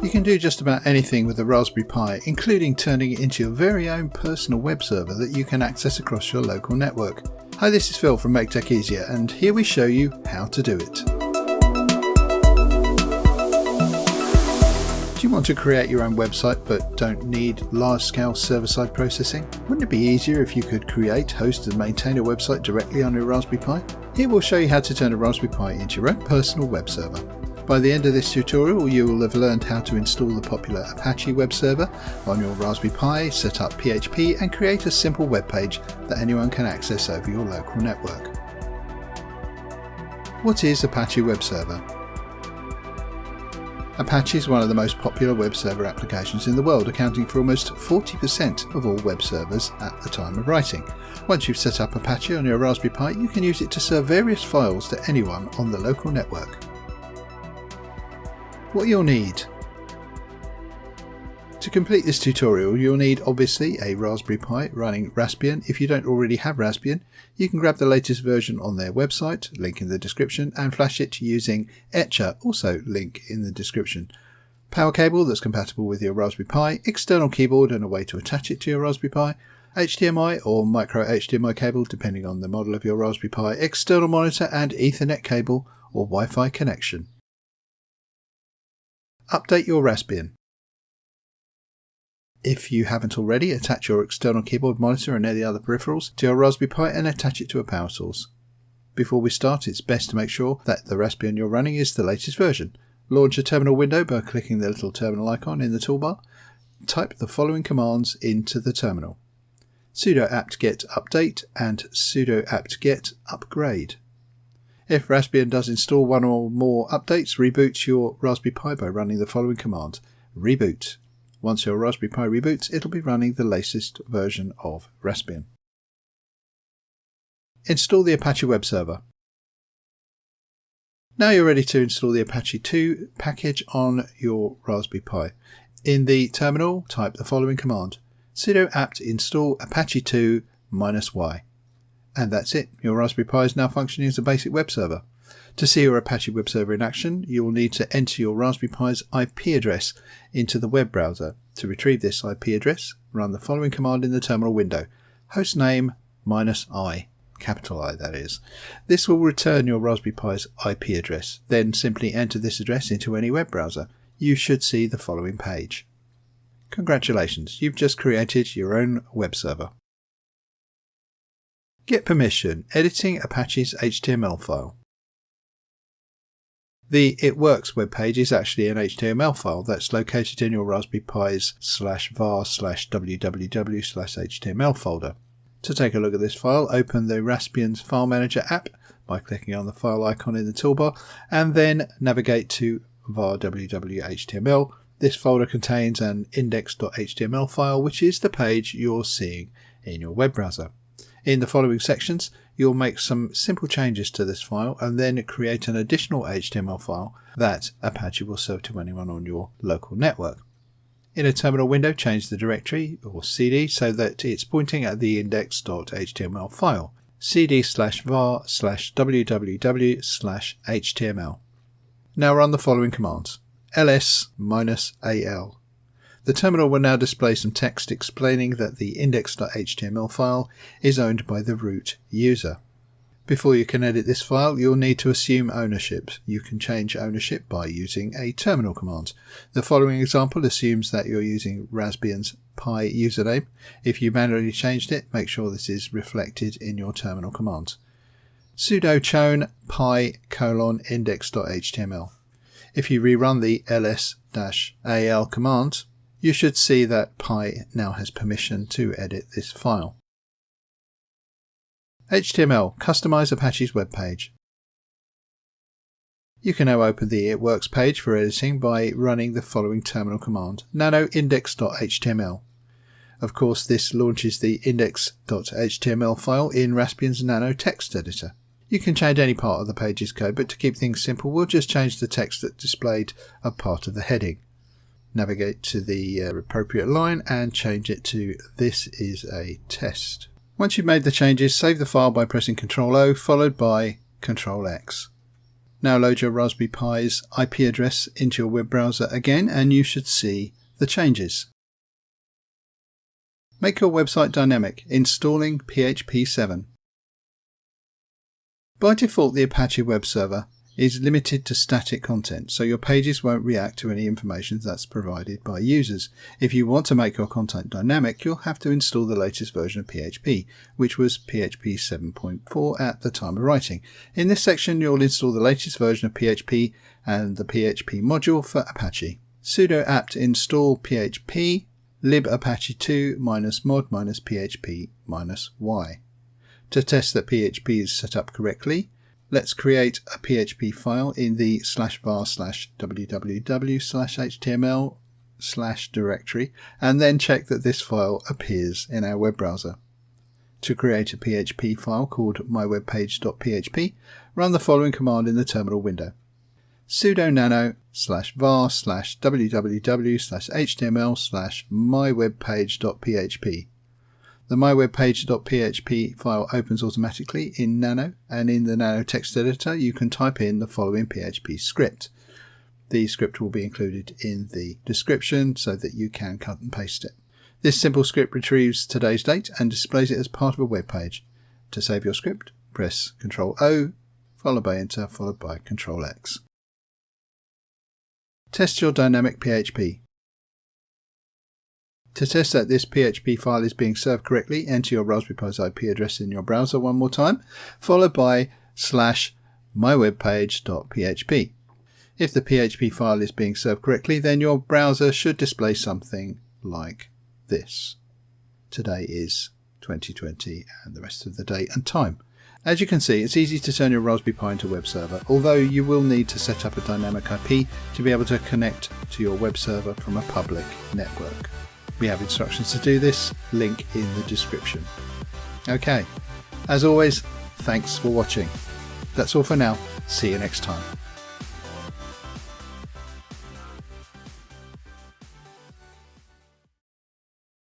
You can do just about anything with the Raspberry Pi, including turning it into your very own personal web server that you can access across your local network. Hi, this is Phil from Make Tech Easier, and here we show you how to do it. Do you want to create your own website but don't need large-scale server-side processing? Wouldn't it be easier if you could create, host and maintain a website directly on your Raspberry Pi? Here we'll show you how to turn a Raspberry Pi into your own personal web server. By the end of this tutorial, you will have learned how to install the popular Apache web server on your Raspberry Pi, set up PHP and create a simple web page that anyone can access over your local network. What is Apache Web Server? Apache is one of the most popular web server applications in the world, accounting for almost 40% of all web servers at the time of writing. Once you've set up Apache on your Raspberry Pi, you can use it to serve various files to anyone on the local network. What you'll need. To complete this tutorial, you'll need obviously a Raspberry Pi running Raspbian. If you don't already have Raspbian, you can grab the latest version on their website, link in the description, and flash it using Etcher, also link in the description. Power cable that's compatible with your Raspberry Pi, external keyboard and a way to attach it to your Raspberry Pi, HDMI or micro HDMI cable depending on the model of your Raspberry Pi, external monitor and Ethernet cable or Wi-Fi connection. Update your Raspbian. If you haven't already, attach your external keyboard, monitor and any other peripherals to your Raspberry Pi and attach it to a power source. Before we start, it's best to make sure that the Raspbian you're running is the latest version. Launch a terminal window by clicking the little terminal icon in the toolbar. Type the following commands into the terminal: sudo apt-get update and sudo apt-get upgrade. If Raspbian does install one or more updates, reboot your Raspberry Pi by running the following command: reboot. Once your Raspberry Pi reboots, it'll be running the latest version of Raspbian. Install the Apache web server. Now you're ready to install the Apache 2 package on your Raspberry Pi. In the terminal, type the following command: sudo apt install apache 2 -y. And that's it. Your Raspberry Pi is now functioning as a basic web server. To see your Apache web server in action, you will need to enter your Raspberry Pi's IP address into the web browser. To retrieve this IP address, run the following command in the terminal window: hostname -i, capital I that is. This will return your Raspberry Pi's IP address. Then simply enter this address into any web browser. You should see the following page. Congratulations, you've just created your own web server. Get permission, editing Apache's HTML file. The It Works webpage is actually an HTML file that's located in your Raspberry Pi's /var/www/html folder. To take a look at this file, open the Raspbian's File Manager app by clicking on the file icon in the toolbar and then navigate to var/www.html. This folder contains an index.html file, which is the page you're seeing in your web browser. In the following sections, you'll make some simple changes to this file and then create an additional HTML file that Apache will serve to anyone on your local network. In a terminal window, change the directory or CD so that it's pointing at the index.html file, cd/var/www/html. Now run the following commands: ls-al. The terminal will now display some text explaining that the index.html file is owned by the root user. Before you can edit this file, you'll need to assume ownership. You can change ownership by using a terminal command. The following example assumes that you're using Raspbian's Pi username. If you manually changed it, make sure this is reflected in your terminal command. Sudo chown pi:\index.html. If you rerun the ls-al command, you should see that Pi now has permission to edit this file. HTML. Customize Apache's web page. You can now open the It Works page for editing by running the following terminal command: nano index.html. Of course, this launches the index.html file in Raspbian's Nano text editor. You can change any part of the page's code, but to keep things simple, we'll just change the text that's displayed as part of the heading. Navigate to the appropriate line and change it to "This is a test." Once you've made the changes, save the file by pressing Ctrl-O followed by Ctrl-X. Now load your Raspberry Pi's IP address into your web browser again and you should see the changes. Make your website dynamic, installing PHP 7. By default, the Apache web server is limited to static content, so your pages won't react to any information that's provided by users. If you want to make your content dynamic, you'll have to install the latest version of PHP, which was PHP 7.4 at the time of writing. In this section, you'll install the latest version of PHP and the PHP module for Apache. Sudo apt install PHP libapache2 -mod -php -y. To test that PHP is set up correctly, let's create a PHP file in the /var/www/html/ directory and then check that this file appears in our web browser. To create a PHP file called mywebpage.php, run the following command in the terminal window: sudo nano /var/www/html/mywebpage.php. The mywebpage.php file opens automatically in Nano, and in the Nano text editor you can type in the following PHP script. The script will be included in the description so that you can cut and paste it. This simple script retrieves today's date and displays it as part of a web page. To save your script, press Ctrl-O, followed by Enter, followed by Ctrl-X. Test your dynamic PHP. To test that this PHP file is being served correctly, enter your Raspberry Pi's IP address in your browser one more time, followed by /mywebpage.php. If the PHP file is being served correctly, then your browser should display something like this. Today is 2020 and the rest of the date and time. As you can see, it's easy to turn your Raspberry Pi into a web server, although you will need to set up a dynamic IP to be able to connect to your web server from a public network. We have instructions to do this, link in the description. Okay, as always, thanks for watching. That's all for now. See you next time.